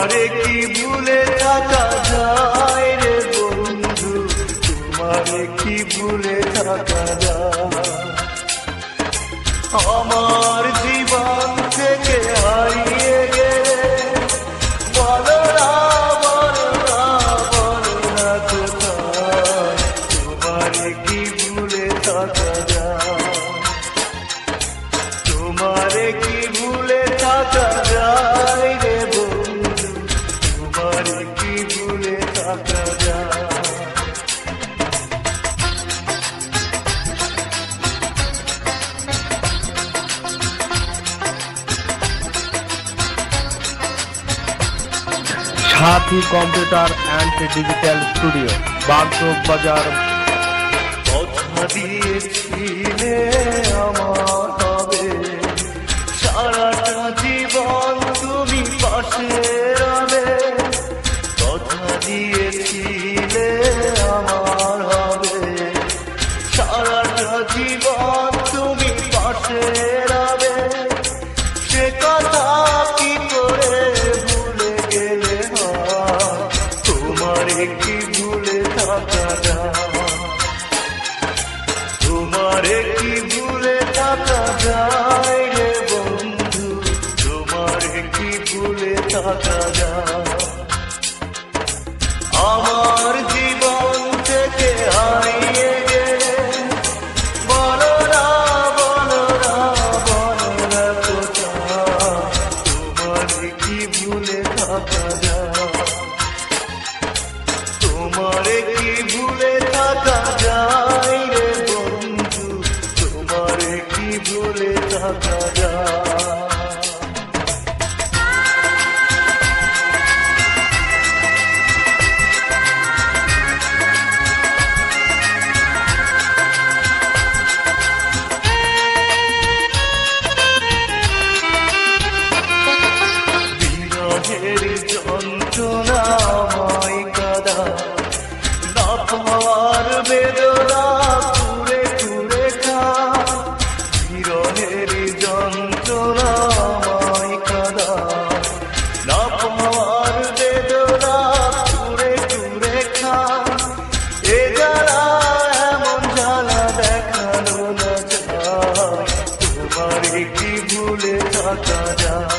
তোমারে কি ভুলে থাকা যায় রে বন্ধু, তোমারে কি ভুলে থাকা যায়। আমার জীবন থেকে হারিয়ে গেলে বলো না বলো না বলো না কোথায়, তোমারে কি ভুলে থাকা যায়। তোমারে কি ভুলে থাকা যায় রে বন্ধু, তোমারে কি ভুলে থাকা যায়। সাথী কম্পিউটার অ্যান্ড ডিজিটাল স্টুডিও, বাগচক বাজার। কথা দিয়েছিলে আমার হবে, সারাটা জীবন তুমি পাশে রবে। কথা দিয়েছিলে আমার হবে, সারাটা জীবন তুমি পাশে রবে। সে কথা কি করে ভুলে গেলে হয়, তোমারে কি ভুলে থাকা যায়। তোমারে কি ভুলে থাকা যায় রে বন্ধু, তোমারে কি ভুলে থাকা যায়। আমার জীবন থেকে হারিয়ে গেলে বলো না বলো না বলো না কোথায়, তোমারে কি ভুলে থাকা যায়। তোমারে কি ভুলে থাকা যায় রে বন্ধু, তোমারে কি ভুলে থাকা যায়। বিরহের যন্ত্রণাময় কাদা, না পাওয়ার বেদনা কুড়ে কুড়ে খা। বিরহের যন্ত্রণাময় কাদা, না পাওয়ার বেদনা কুড়ে কুড়ে খা। এ জ্বালা এমন জ্বালা দেখানো না যায়, তোমারে কি ভুলে থাকা যায়।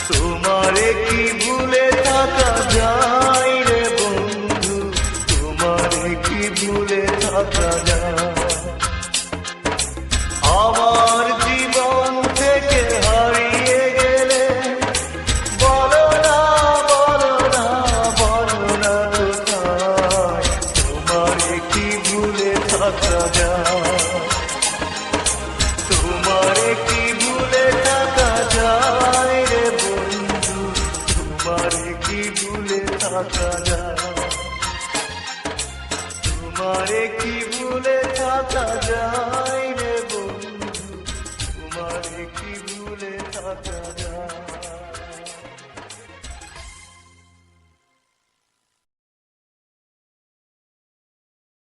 তোমারে কি ভুলে থাকা যায় রে বন্ধু, তোমারে কি ভুলে থাকা যায়। আমার জীবন থেকে হারিয়ে গেলে বলো না বলো না বলো না কোথায়, তোমারে কি ভুলে থাকা যায়। তোমারে কি ভুলে থাকা যায় রে বন্ধু, তোমারে কি ভুলে থাকা যায়। তোমারে কি ভুলে থাকা যায় রে বন্ধু, তোমারে কি ভুলে থাকা যায়।